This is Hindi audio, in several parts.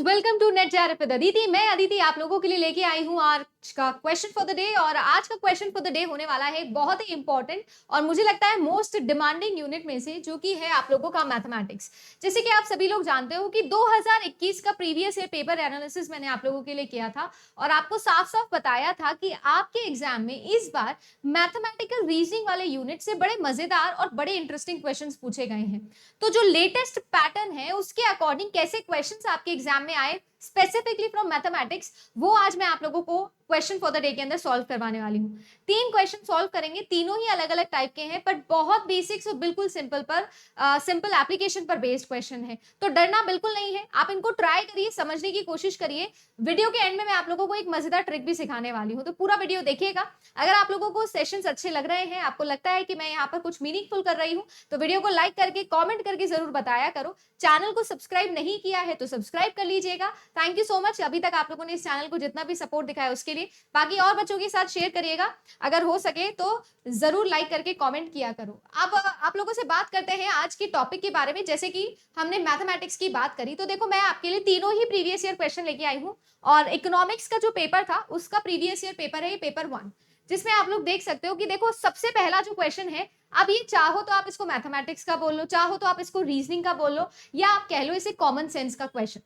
Welcome to NET JRF with Aditi. मैं अदिति आप लोगों के लिए लेके आई हूँ आज का क्वेश्चन फॉर द डे। और आज का क्वेश्चन फॉर द डे होने वाला है बहुत ही इंपॉर्टेंट और मुझे लगता है मोस्ट डिमांडिंग यूनिट में से, जो कि है आप लोगों का मैथमेटिक्स। जैसे कि आप सभी लोग जानते हो कि 2021 का प्रीवियस ईयर पेपर एनालिसिस मैंने आप लोगों के लिए किया था और आपको साफ साफ बताया था कि आपके एग्जाम में इस बार मैथमेटिकल रीजनिंग वाले यूनिट से बड़े मजेदार और बड़े इंटरेस्टिंग क्वेश्चंस पूछे गए हैं। तो जो लेटेस्ट पैटर्न है उसके अकॉर्डिंग कैसे क्वेश्चंस आपके एग्जाम में आए स्पेसिफिकली फ्रॉम मैथमेटिक्स, वो आज मैं आप लोगों को क्वेश्चन फॉर द डे के अंदर सॉल्व करवाने वाली हूँ। 3 क्वेश्चन सॉल्व करेंगे, तीनों ही अलग अलग टाइप के हैं, बट बहुत बेसिक्स और बिल्कुल सिंपल एप्लीकेशन पर बेस्ड क्वेश्चन है। तो डरना बिल्कुल नहीं है, आप इनको ट्राई करिए, समझने की कोशिश करिए। वीडियो के एंड में मैं आप लोगों को एक मजेदार ट्रिक भी सिखाने वाली हूँ, तो पूरा वीडियो देखिएगा। अगर आप लोगों को सेशंस अच्छे लग रहे हैं, आपको लगता है कि मैं यहाँ पर कुछ मीनिंगफुल कर रही हूँ, तो वीडियो को लाइक करके कॉमेंट करके जरूर बताया करो। चैनल को सब्सक्राइब नहीं किया है तो सब्सक्राइब कर लीजिएगा। थैंक यू सो मच अभी तक आप लोगों ने इस चैनल को जितना भी सपोर्ट दिखाया उसके लिए। बाकी और बच्चों के साथ शेयर करिएगा, अगर हो सके तो जरूर लाइक करके कमेंट किया करो। अब आप लोगों से बात करते हैं आज की टॉपिक के बारे में। जैसे कि हमने मैथमेटिक्स की बात करी, तो देखो मैं आपके लिए तीनों ही प्रीवियस ईयर क्वेश्चन लेके आई हूँ। और इकोनॉमिक्स का जो पेपर था उसका प्रीवियस ईयर पेपर है ये पेपर 1, जिसमें आप लोग देख सकते हो कि देखो सबसे पहला जो क्वेश्चन है, अब ये चाहो तो आप इसको मैथमेटिक्स का बोल लो, चाहो तो आप इसको रीजनिंग का बोल लो, या आप कह लो इसे कॉमन सेंस का क्वेश्चन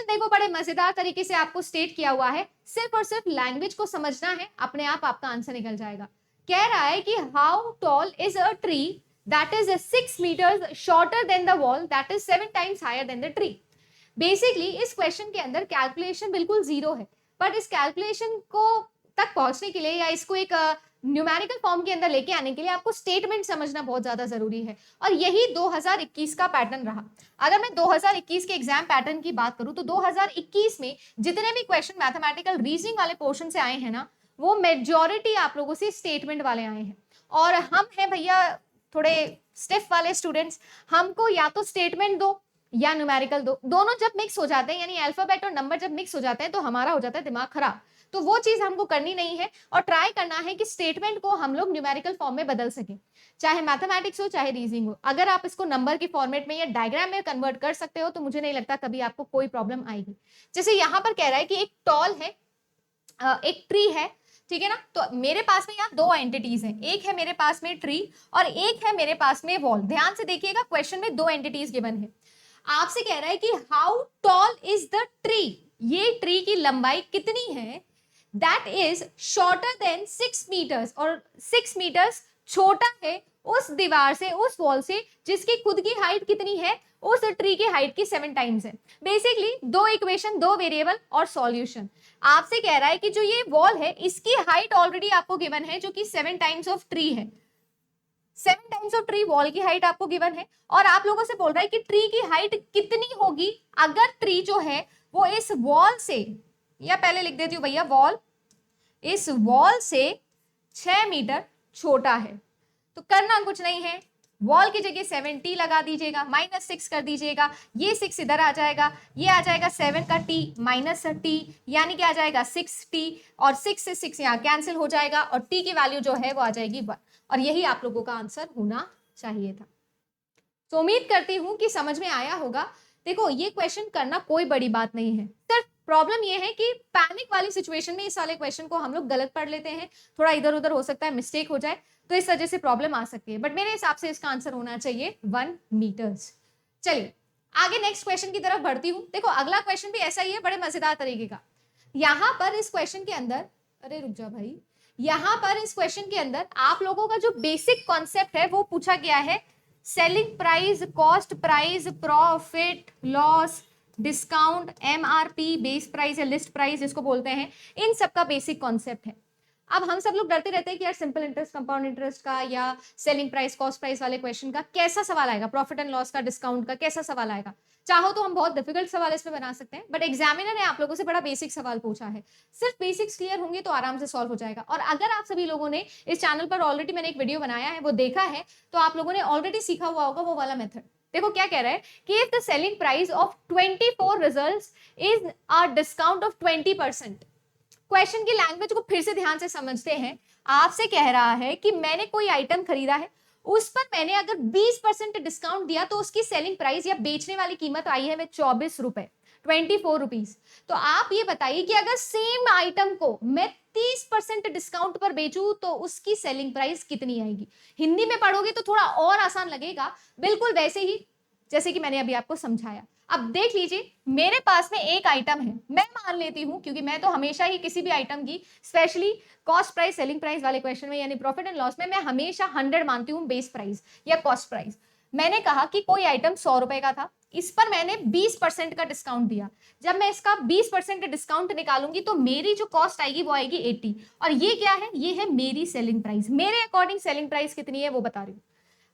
देखो बड़े मजेदार तरीके से आपको स्टेट किया हुआ है। सिर्फ और सिर्फ लैंग्वेज को समझना है, अपने आप आपका आंसर निकल जाएगा। कह रहा है कि how tall is a tree that is 6 metres shorter than the wall that is 7 times higher than the tree. Basically इस क्वेश्चन के अंदर कैलकुलेशन बिल्कुल जीरो है, बट इस कैलकुलेशन को तक पहुंचने के लिए या इसको एक न्यूमेरिकल फॉर्म के अंदर लेके आने के लिए आपको स्टेटमेंट समझना बहुत ज्यादा जरूरी है। और यही 2021 का पैटर्न रहा। अगर मैं 2021 के एग्जाम पैटर्न की बात करूं तो 2021 में जितने भी क्वेश्चन मैथमेटिकल रीजनिंग वाले पोर्शन से आए हैं ना, वो मेजॉरिटी आप लोगों से स्टेटमेंट वाले आए हैं। और हम हैं भैया थोड़े स्टिफ वाले स्टूडेंट्स, हमको या तो स्टेटमेंट दो या न्यूमेरिकल दो, दोनों जब मिक्स हो जाते हैं यानी अल्फाबेट और नंबर जब मिक्स हो जाते हैं तो हमारा हो जाता है दिमाग खराब। तो वो चीज हमको करनी नहीं है और ट्राई करना है कि स्टेटमेंट को हम लोग न्यूमेरिकल फॉर्म में बदल सकें, चाहे मैथमेटिक्स हो चाहे रीजनिंग हो। अगर आप इसको नंबर के फॉर्मेट में या डायग्राम में कन्वर्ट कर सकते हो तो मुझे नहीं लगता कभी आपको कोई प्रॉब्लम आएगी। जैसे यहाँ पर कह रहा है कि एक टॉल है, एक ट्री है, ठीक है ना। तो मेरे पास में यहाँ 2 एंटिटीज हैं, एक है मेरे पास में ट्री और एक है मेरे पास में वॉल। ध्यान से देखिएगा, क्वेश्चन में 2 एंटिटीज गिवन है। आपसे कह रहा है कि how tall is the tree, ये ट्री की लंबाई कितनी है, that is shorter than 6 metres, और 6 मीटर्स छोटा है उस दीवार से, उस वॉल से जिसकी खुद की हाइट कितनी है, उस ट्री की हाइट की 7 टाइम्स है। बेसिकली 2 इक्वेशन, 2 वेरिएबल और सॉल्यूशन। आपसे कह रहा है कि जो ये वॉल है इसकी हाइट ऑलरेडी आपको गिवन है जो कि 7 टाइम्स ऑफ ट्री है। 7 टाइम्स ऑफ ट्री वॉल की हाइट आपको गिवन है और आप लोगों से बोल रहा है कि ट्री की हाइट कितनी होगी अगर ट्री जो है वो इस वॉल से, या पहले लिख देती हूँ भैया, वॉल इस वॉल से 6 मीटर छोटा है। तो करना कुछ नहीं है, वॉल की जगह 7t लगा दीजिएगा, -6 कर दीजिएगा, ये 6 इधर आ जाएगा, ये आ जाएगा 7 का t माइनस t, यानी कि आ जाएगा 6t, और 6 से 6 यहाँ कैंसिल हो जाएगा और t की वैल्यू जो है वो आ जाएगी 1। और यही आप लोगों का आंसर होना चाहिए था। तो उम्मीद करती हूँ कि समझ में आया होगा। देखो ये क्वेश्चन करना कोई बड़ी बात नहीं है, सिर्फ प्रॉब्लम ये है कि पैनिक वाली सिचुएशन में इस वाले क्वेश्चन को हम लोग गलत पढ़ लेते हैं, थोड़ा इधर उधर हो सकता है, मिस्टेक हो जाए, तो इस वजह से प्रॉब्लम आ सकती है। बट मेरे हिसाब से इसका आंसर होना चाहिए 1 मीटर्स। चलिए आगे नेक्स्ट क्वेश्चन की तरफ बढ़ती हूँ। देखो अगला क्वेश्चन भी ऐसा ही है, बड़े मजेदार तरीके का। यहाँ पर इस क्वेश्चन के अंदर, अरे रुक जा भाई, यहाँ पर इस क्वेश्चन के अंदर आप लोगों का जो बेसिक कॉन्सेप्ट है वो पूछा गया है। Selling price, cost price, profit loss, discount, MRP, base price या लिस्ट प्राइस जिसको बोलते हैं, इन सब का बेसिक कॉन्सेप्ट है। अब हम सब लोग डरते रहते हैं कि यार सिंपल इंटरेस्ट, कंपाउंड इंटरेस्ट का या सेलिंग प्राइस, कॉस्ट प्राइस वाले क्वेश्चन का कैसा सवाल आएगा, प्रॉफिट एंड लॉस का, डिस्काउंट का कैसा सवाल आएगा। चाहो तो हम बहुत डिफिकल्ट सवाल इसमें बना सकते हैं, बट एग्जामिनर ने आप लोगों से बड़ा बेसिक सवाल पूछा है। सिर्फ बेसिक्स क्लियर होंगे तो आराम से सॉल्व हो जाएगा। और अगर आप सभी लोगों ने इस चैनल पर ऑलरेडी मैंने एक वीडियो बनाया है वो देखा है, तो आप लोगों ने ऑलरेडी सीखा हुआ होगा वो वाला मेथड। देखो क्या कह रहा है कि if the selling price of 24 results is a discount of 20%। Question की लैंग्वेज को फिर से ध्यान से समझते हैं। आपसे कह रहा है कि मैंने कोई आइटम खरीदा है, उस पर मैंने अगर 20% डिस्काउंट दिया तो उसकी सेलिंग प्राइस या बेचने वाली कीमत आई है 24 रुपए। 24 रुपीज। तो आप ये बताइए कि अगर सेम आइटम को मैं 30% डिस्काउंट पर बेचूं तो उसकी सेलिंग प्राइस कितनी आएगी। हिंदी में पढ़ोगे तो थोड़ा और आसान लगेगा, बिल्कुल वैसे ही जैसे कि मैंने अभी आपको समझाया। अब देख लीजिए, मेरे पास में एक आइटम है, मैं मान लेती हूं, क्योंकि मैं तो हमेशा ही किसी भी आइटम की, specially cost price selling price वाले क्वेश्चन में यानी प्रॉफिट एंड लॉस में, मैं हमेशा 100 मानती हूं बेस प्राइस या कॉस्ट प्राइस। मैंने कहा कि कोई आइटम 100 रुपए का था, इस पर मैंने 20% का डिस्काउंट दिया। जब मैं इसका 20% डिस्काउंट निकालूंगी तो मेरी जो कॉस्ट आएगी वो आएगी 80। और ये क्या है, ये है मेरी सेलिंग प्राइस। मेरे अकॉर्डिंग सेलिंग प्राइस कितनी है वो बता रही हूँ।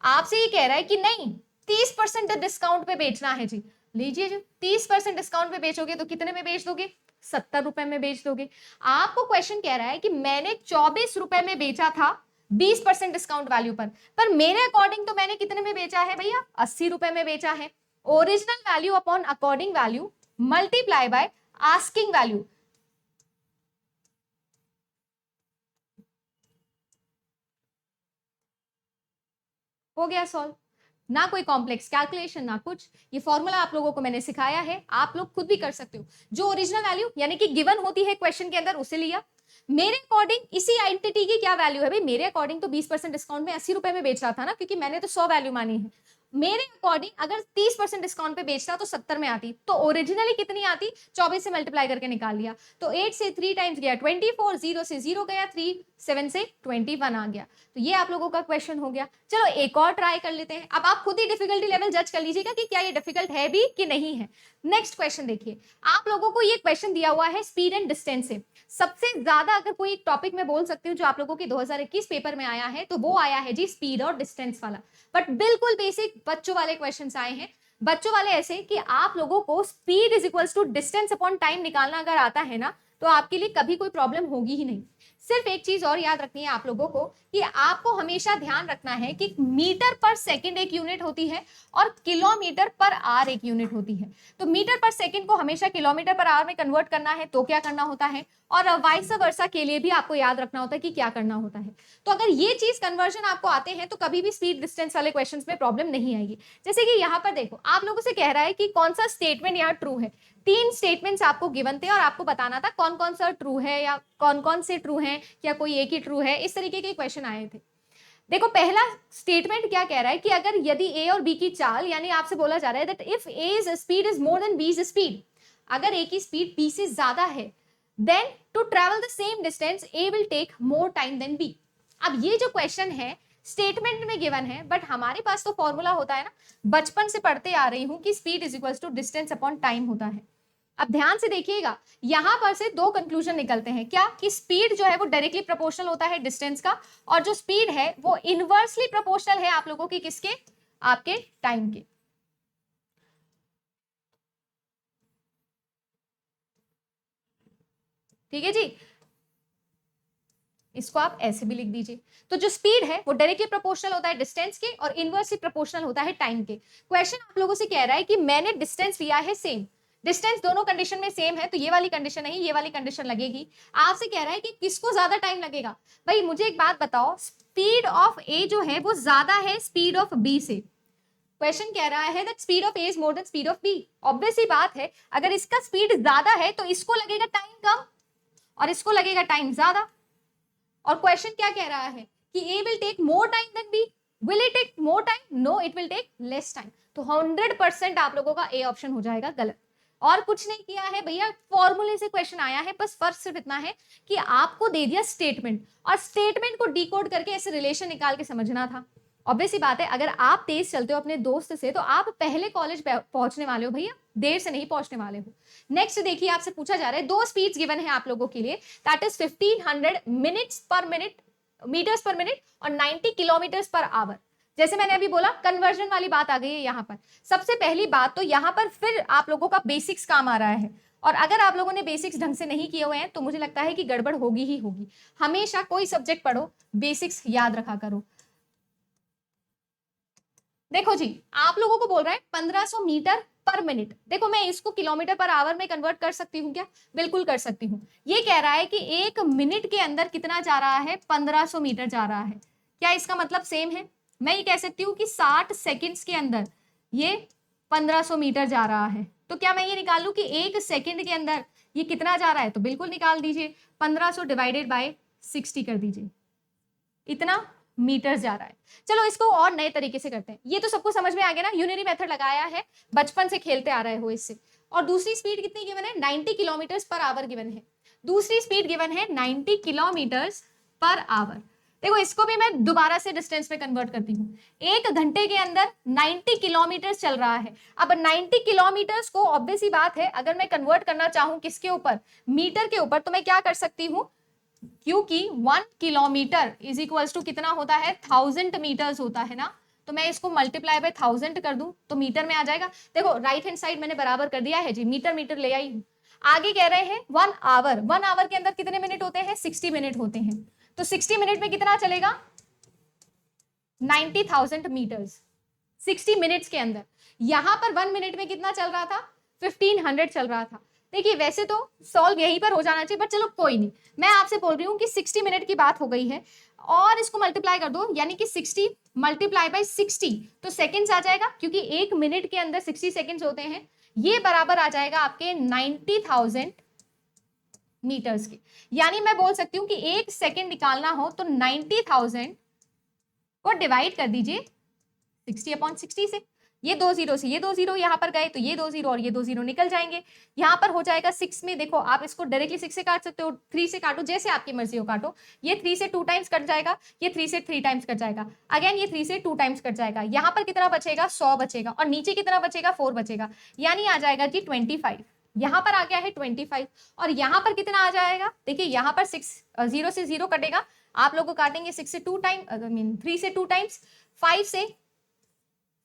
आपसे ये कह रहा है कि नहीं 30% डिस्काउंट पे बेचना है जी, लीजिए जी 30% डिस्काउंट पे बेचोगे तो कितने में बेच दोगे, 70 रुपए में बेच दोगे। आपको क्वेश्चन कह रहा है कि मैंने 24 रुपए में बेचा था 20% डिस्काउंट वैल्यू पर मेरे अकॉर्डिंग तो मैंने कितने में बेचा है भैया, 80 रुपए में बेचा है। Original value upon according value multiply by asking value. हो गया सॉल्व, ना कोई कॉम्प्लेक्स कैलकुलेशन ना कुछ। ये फॉर्मूला आप लोगों को मैंने सिखाया है, आप लोग खुद भी कर सकते हो। जो ओरिजिनल वैल्यू यानी कि गिवन होती है क्वेश्चन के अंदर उसे लिया। मेरे अकॉर्डिंग इसी आइडेंटिटी की क्या वैल्यू है भाई, मेरे अकॉर्डिंग तो 20% डिस्काउंट में 80 रुपए में बेच रहा था ना, क्योंकि मैंने तो 100 वैल्यू मानी है। मेरे अकॉर्डिंग अगर 30% डिस्काउंट पे बेचता तो 70 में आती, तो ओरिजिनली कितनी आती, 24 से मल्टीप्लाई करके निकाल लिया। तो 8 से 3 टाइम्स गया 24, 0 से 0 गया 3, 7 से 21 आ गया। तो ये आप लोगों का क्वेश्चन हो गया। चलो एक और ट्राई कर लेते हैं। अब आप खुद ही डिफिकल्टी लेवल जज कर लीजिएगा कि क्या ये डिफिकल्ट है भी कि नहीं है। नेक्स्ट क्वेश्चन देखिए, आप लोगों को ये क्वेश्चन दिया हुआ है स्पीड एंड डिस्टेंस से। सबसे ज्यादा अगर कोई एक टॉपिक में बोल सकती हूँ जो आप लोगों की 2021 पेपर में आया है तो वो आया है जी स्पीड और डिस्टेंस वाला। बट बिल्कुल बेसिक बच्चों वाले क्वेश्चंस आए हैं। बच्चों वाले ऐसे कि आप लोगों को speed is equals to distance upon time निकालना अगर आता है ना तो आपके लिए कभी कोई प्रॉब्लम होगी ही नहीं। सिर्फ एक चीज और याद रखनी है आप लोगों को कि आपको हमेशा ध्यान रखना है कि मीटर पर सेकंड एक यूनिट होती है और किलोमीटर पर आवर एक यूनिट होती है। तो मीटर पर सेकंड को हमेशा किलोमीटर पर आवर में कन्वर्ट करना है तो क्या करना होता है, और वाइस वर्सा के लिए भी आपको याद रखना होता है कि क्या करना होता है। तो अगर ये चीज कन्वर्जन आपको आते हैं तो कभी भी स्पीड डिस्टेंस वाले क्वेश्चंस में प्रॉब्लम नहीं आएगी। जैसे कि यहाँ पर देखो, आप लोगों से कह रहा है कि कौन सा स्टेटमेंट यहाँ ट्रू है। 3 स्टेटमेंट्स आपको गिवन थे और आपको बताना था कौन कौन सा ट्रू है या कौन कौन से ट्रू हैं या कोई एक ही ट्रू है। इस तरीके के क्वेश्चन आए थे। देखो पहला स्टेटमेंट क्या कह रहा है कि अगर यदि ए और बी की चाल, यानी आपसे बोला जा रहा है that if A is speed is more than B is speed, अगर ए की स्पीड बी से ज्यादा है then to travel the same distance A will take more time than B. अब ये जो क्वेश्चन है स्टेटमेंट में गिवन है, बट हमारे पास तो फॉर्मूला होता है ना, बचपन से पढ़ते आ रही हूं कि speed is equals to distance upon time होता है। अब ध्यान से देखिएगा, यहां पर से 2 कंक्लूजन निकलते हैं। क्या कि स्पीड जो है वो डायरेक्टली प्रोपोर्शनल होता है डिस्टेंस का, और जो स्पीड है वो इनवर्सली प्रोपोर्शनल है आप लोगों की किसके, आपके टाइम के। ठीक है जी, इसको आप ऐसे भी लिख दीजिए। तो जो स्पीड है वो डायरेक्टली प्रोपोर्शनल होता है डिस्टेंस के और इनवर्सली प्रोपोर्शनल होता है टाइम के। क्वेश्चन आप लोगों से कह रहा है कि मैंने डिस्टेंस लिया है सेम, डिस्टेंस दोनों कंडीशन में सेम है तो ये वाली कंडीशन नहीं ये वाली कंडीशन लगेगी। आपसे कह रहा है कि किसको ज्यादा टाइम लगेगा। भाई मुझे एक बात बताओ, स्पीड ऑफ ए जो है वो ज्यादा है स्पीड ऑफ बी से। क्वेश्चन कह रहा है that speed of a is more than speed of b. Obvious ही बात है, अगर इसका स्पीड ज्यादा है तो इसको लगेगा टाइम कम और इसको लगेगा टाइम ज्यादा। और क्वेश्चन क्या कह रहा है कि a will take more time than b. Will it take more time, no it will take less time. तो 100% आप लोगों का ए ऑप्शन हो जाएगा गलत। और कुछ नहीं किया है भैया, फॉर्मूले से क्वेश्चन आया है, बस फर्क सिर्फ इतना है कि आपको दे दिया स्टेटमेंट और स्टेटमेंट को डिकोड करके ऐसे रिलेशन निकाल के समझना था। ऑब्वियस ही बात है, अगर आप तेज चलते हो अपने दोस्त से तो आप पहले कॉलेज पहुंचने वाले हो भैया, देर से नहीं पहुंचने वाले हो। नेक्स्ट देखिए, आपसे पूछा जा रहा है 2 स्पीड्स गिवन है आप लोगों के लिए, that is 1500 minutes per minute, metres per minute और 90 किलोमीटर्स पर आवर। जैसे मैंने अभी बोला कन्वर्जन वाली बात आ गई है यहाँ पर। सबसे पहली बात तो यहाँ पर फिर आप लोगों का बेसिक्स काम आ रहा है, और अगर आप लोगों ने बेसिक्स ढंग से नहीं किए हुए हैं तो मुझे लगता है कि गड़बड़ होगी ही होगी। हमेशा कोई सब्जेक्ट पढ़ो बेसिक्स याद रखा करो। देखो जी, आप लोगों को बोल रहा है 1500 मीटर पर मिनट। देखो मैं इसको किलोमीटर पर आवर में कन्वर्ट कर सकती हूँ क्या, बिल्कुल कर सकती हूँ। ये कह रहा है कि 1 मिनट के अंदर कितना जा रहा है, 1500 मीटर जा रहा है। क्या इसका मतलब सेम है? मैं ये कह सकती हूँ कि 60 सेकेंड्स के अंदर ये 1500 मीटर जा रहा है। तो क्या मैं ये निकाल लूं कि 1 सेकंड के अंदर ये कितना जा रहा है? तो बिल्कुल निकाल दीजिए, 1500 डिवाइडेड बाय 60 कर दीजिए, इतना मीटर जा रहा है। चलो इसको और नए तरीके से करते हैं। ये तो सबको समझ में आ गया ना, यूनिरी मेथड लगाया है, बचपन से खेलते आ रहे हो इससे। और दूसरी स्पीड कितनी गिवन है? 90 किलोमीटर पर आवर गिवन है। दूसरी स्पीड गिवन है 90 किलोमीटर पर आवर। देखो इसको भी मैं दोबारा से डिस्टेंस में कन्वर्ट करती हूँ। 1 घंटे के अंदर 90 किलोमीटर चल रहा है। अब 90 किलोमीटर को ऑब्वियस ही बात है, अगर मैं कन्वर्ट करना चाहूं किसके ऊपर? मीटर के ऊपर, तो मैं क्या कर सकती हूँ, क्योंकि 1 किलोमीटर इज इक्वल्स टू कितना होता है? 1000 मीटर्स होता है ना। तो मैं इसको मल्टीप्लाई बाय 1000 कर दूं तो मीटर में आ जाएगा। देखो राइट हैंड साइड मैंने बराबर कर दिया है जी, मीटर मीटर ले आई हूं। आगे कह रहे हैं 1 आवर। 1 आवर के अंदर कितने मिनट होते हैं? 60 मिनट होते हैं। तो 60 मिनट में कितना चलेगा? 90,000 मीटर्स 60 मिनट्स के अंदर। यहां पर 1 मिनट में कितना चल रहा था? 1500 चल रहा था। देखिए वैसे तो सॉल्व यहीं पर हो जाना चाहिए, बट चलो कोई नहीं, मैं आपसे बोल रही हूँ कि 60 मिनट की बात हो गई है और इसको मल्टीप्लाई कर दो, यानी कि 60 मल्टीप्लाई बाय 60 तो सेकंड्स आ जाएगा, क्योंकि 1 मिनट के अंदर 60 सेकंड्स होते हैं। ये बराबर आ जाएगा आपके 90,000 मीटर्स के। यानी मैं बोल सकती हूँ कि 1 सेकंड निकालना हो तो 90,000 को डिवाइड कर दीजिए 60/60 से। ये 2 जीरो से ये 2 जीरो यहाँ पर गए तो ये 2 जीरो और ये 2 जीरो निकल जाएंगे। यहाँ पर हो जाएगा 6 में, देखो आप इसको डायरेक्टली 6 से काट सकते हो, 3 से काटो, जैसे आपकी मर्जी हो काटो। ये 3 से 2 टाइम्स कट जाएगा, ये 3 से 3 टाइम्स कट जाएगा, अगेन ये 3 से 2 टाइम्स कट जाएगा। यहाँ पर कितना बचेगा? 100 बचेगा, और नीचे कितना बचेगा? 4 बचेगा, यानी आ जाएगा जी 25। यहाँ पर आ गया है 25, और यहाँ पर कितना आ जाएगा? देखिए यहाँ पर 6 0 से 0 कटेगा, आप लोग को काटेंगे 6 से 2 टाइम, आई मीन 3 से 2 टाइम्स,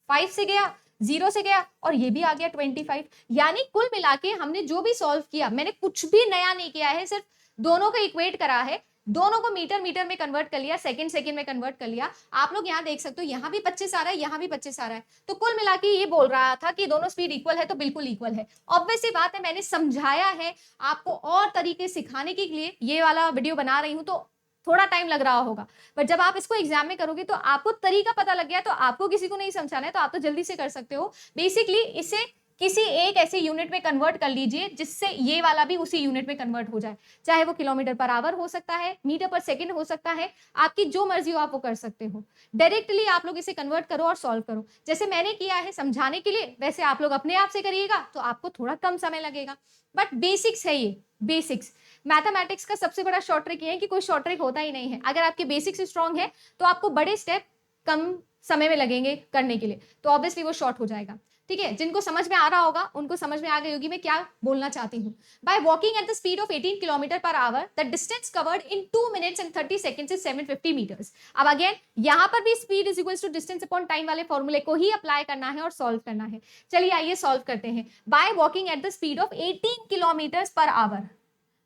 5 से गया, 0 से गया, और ये भी आ गया 25। यानी कुल मिला के हमने जो भी सॉल्व किया, मैंने कुछ भी नया नहीं किया है, सिर्फ दोनों को इक्वेट करा है, दोनों को मीटर मीटर में कन्वर्ट कर लिया, सेकंड सेकंड में कन्वर्ट कर लिया। आप लोग यहाँ देख सकते हो, यहाँ भी 25 आ रहा है, यहाँ भी 25 आ रहा है। तो कुल मिला के ये बोल रहा था कि दोनों स्पीड इक्वल है, तो बिल्कुल इक्वल है। ऑब्वियस सी बात है, मैंने समझाया है आपको और तरीके सिखाने के लिए ये वाला वीडियो बना रही हूँ, तो थोड़ा टाइम लग रहा होगा, बट जब आप इसको एग्जाम में करोगे तो आपको तरीका पता लग गया, तो आपको किसी को नहीं समझाना है, तो आप तो जल्दी से कर सकते हो। बेसिकली इसे किसी एक ऐसे यूनिट में कन्वर्ट कर लीजिए जिससे ये वाला भी उसी यूनिट में कन्वर्ट हो जाए, चाहे वो किलोमीटर पर आवर हो सकता है, मीटर पर सेकंड हो सकता है, आपकी जो मर्जी हो आप वो कर सकते हो। डायरेक्टली आप लोग इसे कन्वर्ट करो और सॉल्व करो, जैसे मैंने किया है समझाने के लिए, वैसे आप लोग अपने आप से करिएगा तो आपको थोड़ा कम समय लगेगा, बट बेसिक्स है ये, बेसिक्स। मैथमेटिक्स का सबसे बड़ा शॉर्ट ट्रिक ये है कि कोई शॉर्ट ट्रिक होता ही नहीं है। अगर आपके बेसिक्स स्ट्रांग है तो आपको बड़े स्टेप कम समय में लगेंगे करने के लिए, तो ऑब्वियसली वो शॉर्ट हो जाएगा। ठीक है, जिनको समझ में आ रहा होगा उनको समझ में आ गई होगी मैं क्या बोलना चाहती हूँ। By walking at the speed of 18 kilometre per hour the distance covered in 2 minutes and 30 seconds is 750 metres. अब अगेन यहाँ पर भी speed is equals to distance upon time वाले फॉर्मूले को ही अप्लाई करना है और सॉल्व करना है। चलिए आइए सॉल्व करते हैं। Bye walking at the speed of 18 kilometre per our,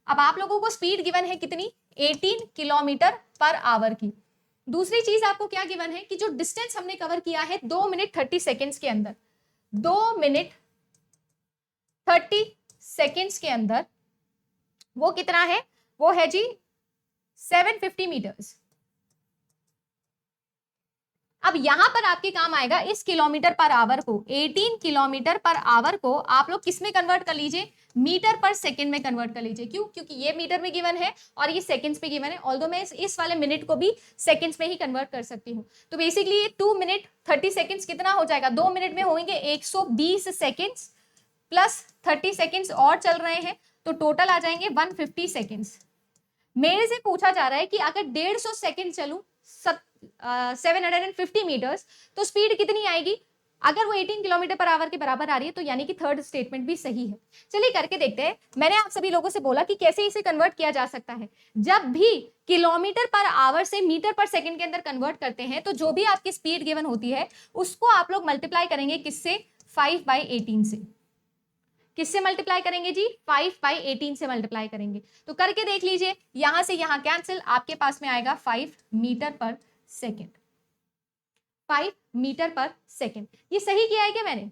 अब आप लोगों को स्पीड गिवन है कितनी? 18 किलोमीटर पर आवर की। दूसरी चीज आपको क्या गिवन है कि जो डिस्टेंस हमने कवर किया है 2 मिनट 30 सेकेंड्स के अंदर, 2 मिनट 30 सेकेंड्स के अंदर वो कितना है? वो है जी 750 मीटर्स। अब यहां पर आपके काम आएगा इस किलोमीटर पर आवर को, 18 किलोमीटर पर आवर को आप लोग किस में कन्वर्ट कर लीजिए? मीटर पर सेकंड में कन्वर्ट कर लीजिए। क्यों? क्योंकि ये मीटर में गिवन है और ये सेकंड्स में गिवन है, ऑल्दो मैं इस वाले मिनट को भी सेकंड्स में ही कन्वर्ट कर सकती हूँ। तो बेसिकली ये 2 मिनट 30 सेकंड्स कितना हो जाएगा? 2 मिनट में होंगे 120 सेकंड्स प्लस 30 सेकंड्स और चल रहे हैं, तो टोटल आ जाएंगे 150 सेकंड्स। मेरे से पूछा जा रहा है कि अगर 150 सेकंड चलूं 750 मीटर्स तो स्पीड कितनी आएगी? अगर वो 18 किलोमीटर पर आवर के बराबर आ रही है तो यानी कि थर्ड स्टेटमेंट भी सही है। चलिए करके देखते हैं। मैंने आप सभी लोगों से बोला कि कैसे इसे कन्वर्ट किया जा सकता है। जब भी किलोमीटर पर आवर से मीटर पर सेकंड के अंदर कन्वर्ट करते हैं तो जो भी आपकी स्पीड गिवन होती है उसको आप लोग मल्टीप्लाई करेंगे किससे? 5/18 से। किससे मल्टीप्लाई करेंगे जी? 5/18 से मल्टीप्लाई करेंगे। तो करके देख लीजिए, यहां से यहां कैंसिल, आपके पास में आएगा 5 मीटर पर सेकेंड। 5 मीटर पर सेकेंड। ये सही किया है क्या मैंने?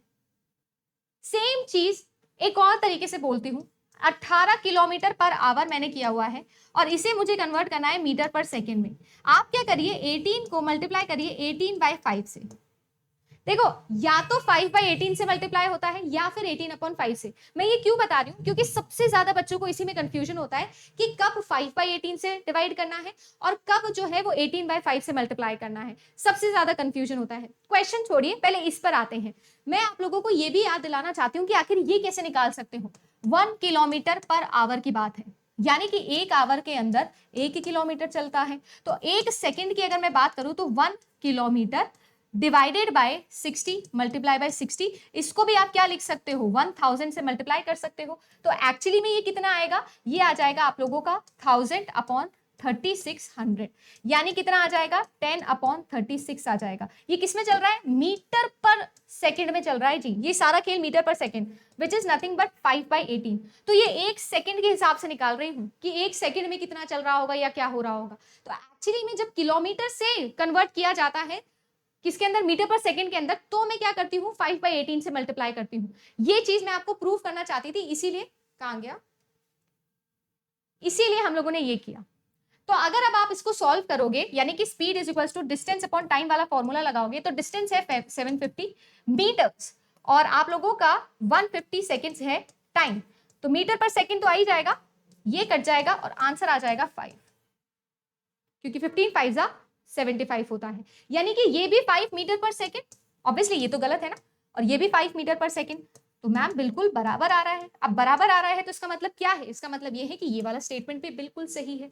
सेम चीज एक और तरीके से बोलती हूं, 18 किलोमीटर पर आवर मैंने किया हुआ है और इसे मुझे कन्वर्ट करना है मीटर पर सेकेंड में। आप क्या करिए, 18 को मल्टीप्लाई करिए 18/5 से। देखो, या तो 5/18 से मल्टीप्लाई होता है या फिर 18/5 से। मैं ये क्यों बता रही हूँ, क्योंकि सबसे ज्यादा बच्चों को इसी में कंफ्यूजन होता है कि कब 5/18 से डिवाइड करना है और कब जो है वो 18/5 से मल्टीप्लाई करना है, सबसे ज्यादा कंफ्यूजन होता है। क्वेश्चन छोड़िए, पहले इस पर आते हैं। मैं आप लोगों को ये भी याद दिलाना चाहती हूँ कि आखिर ये कैसे निकाल सकते हो। 1 किलोमीटर पर आवर की बात है, यानी कि 1 आवर के अंदर 1 किलोमीटर चलता है। तो 1 सेकंड की अगर मैं बात करूं तो 1 kilometre divided by 60 multiply by 60, इसको भी आप क्या लिख सकते हो, 1000 से मल्टीप्लाई कर सकते हो। तो एक्चुअली में ये कितना आएगा, ये आ जाएगा आप लोगों का 1000/3600, यानी कितना आ जाएगा, 10/36 आ जाएगा। ये किस में चल रहा है, मीटर पर सेकंड में चल रहा है जी, ये सारा खेल मीटर पर second, which is nothing but 5/18। तो ये 1 सेकंड के हिसाब से निकाल रही हूं कि 1 सेकंड में कितना चल रहा होगा या क्या हो रहा होगा। तो एक्चुअली में जब किलोमीटर से कन्वर्ट किया जाता है किसके अंदर, मीटर पर सेकंड के अंदर, तो मैं क्या करती हूँ, 5/18 से मल्टीप्लाई करती हूँ। ये चीज मैं आपको प्रूव करना चाहती थी, इसीलिए कहां गया, इसीलिए हम लोगों ने ये किया। तो अगर अब आप इसको सॉल्व करोगे, यानी कि speed is equals to distance upon time वाला फॉर्मूला लगाओगे, तो डिस्टेंस है 750 मीटर्स और आप लोगों का 150 सेकेंड्स है टाइम। तो मीटर पर सेकेंड तो आ ही जाएगा, ये कट जाएगा और आंसर आ जाएगा 5, क्योंकि 15 5 जा 75 होता है। यानी कि ये भी 5 मीटर पर सेकेंड, ऑब्वियसली ये तो गलत है ना, और ये भी 5 मीटर पर सेकेंड। तो मैम बिल्कुल बराबर आ रहा है। अब बराबर आ रहा है तो इसका मतलब क्या है, इसका मतलब ये है कि ये वाला स्टेटमेंट भी बिल्कुल सही है।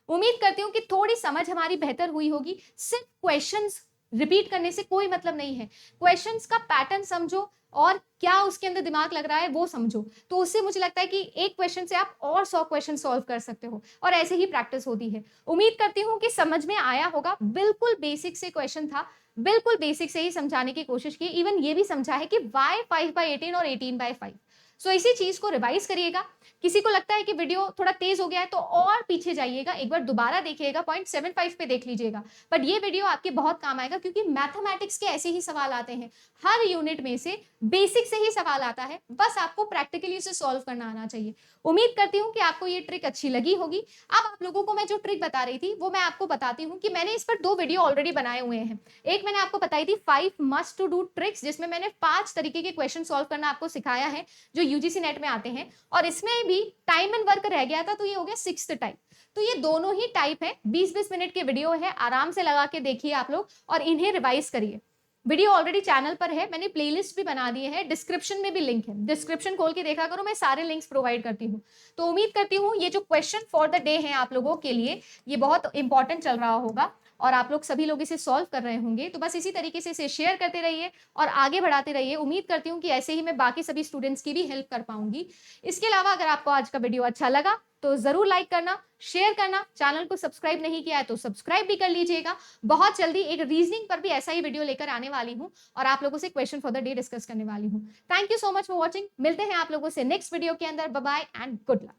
उम्मीद करती हूँ कि थोड़ी समझ हमारी बेहतर हुई होगी। सिर्फ क्वेश्चंस रिपीट करने से कोई मतलब नहीं है, क्वेश्चंस का पैटर्न समझो और क्या उसके अंदर दिमाग लग रहा है वो समझो, तो उससे मुझे लगता है कि एक क्वेश्चन से आप और 100 क्वेश्चन सॉल्व कर सकते हो, और ऐसे ही प्रैक्टिस होती है। उम्मीद करती हूँ कि समझ में आया होगा। बिल्कुल बेसिक से क्वेश्चन था, बिल्कुल बेसिक से ही समझाने की कोशिश की। इवन ये भी समझा है कि वाई 5/18 और 18/5। सो इसी चीज को रिवाइज करिएगा। किसी को लगता है कि वीडियो थोड़ा तेज हो गया है तो और पीछे जाइएगा, एक बार दोबारा देखिएगा, 0.75 पे देख लीजिएगा। बट ये वीडियो आपके बहुत काम आएगा, क्योंकि मैथमेटिक्स के ऐसे ही सवाल आते हैं, हर यूनिट में से बेसिक से ही सवाल आता है, बस आपको प्रैक्टिकली उसे सॉल्व करना आना चाहिए। उम्मीद करती हूँ कि आपको ये ट्रिक अच्छी लगी होगी। अब आप लोगों को मैं जो ट्रिक बता रही थी वो मैं आपको बताती हूँ कि मैंने इस पर 2 वीडियो ऑलरेडी बनाए हुए हैं। एक मैंने आपको बताई थी 5 मस्ट टू डू ट्रिक्स, जिसमें मैंने 5 तरीके के क्वेश्चन सॉल्व करना आपको सिखाया है जो यूजीसी नेट में आते हैं, और इसमें भी टाइम एंड वर्क रह गया था, तो ये हो गया 6th टाइप। तो ये दोनों ही टाइप है, 20-20 मिनट के वीडियो है, आराम से लगा के देखिए आप लोग और इन्हें रिवाइज करिए। वीडियो ऑलरेडी चैनल पर है, मैंने प्लेलिस्ट भी बना दिए हैं, डिस्क्रिप्शन में भी लिंक है, डिस्क्रिप्शन खोल के देखा करो, मैं सारे लिंक्स प्रोवाइड करती हूँ। तो उम्मीद करती हूँ ये जो क्वेश्चन फॉर द डे है आप लोगों के लिए, ये बहुत इंपॉर्टेंट चल रहा होगा और आप लोग सभी लोग इसे सॉल्व कर रहे होंगे। तो बस इसी तरीके से इसे शेयर करते रहिए और आगे बढ़ाते रहिए। उम्मीद करती हूँ कि ऐसे ही मैं बाकी सभी स्टूडेंट्स की भी हेल्प कर पाऊंगी। इसके अलावा अगर आपको आज का वीडियो अच्छा लगा तो जरूर लाइक करना, शेयर करना, चैनल को सब्सक्राइब नहीं किया है तो सब्सक्राइब भी कर लीजिएगा। बहुत जल्दी एक रीजनिंग पर भी ऐसा ही वीडियो लेकर आने वाली हूँ और आप लोगों से question for the day discuss करने वाली हूँ। Thank you so much for watching. मिलते हैं आप लोगों से नेक्स्ट वीडियो के अंदर। Bye bye and good luck.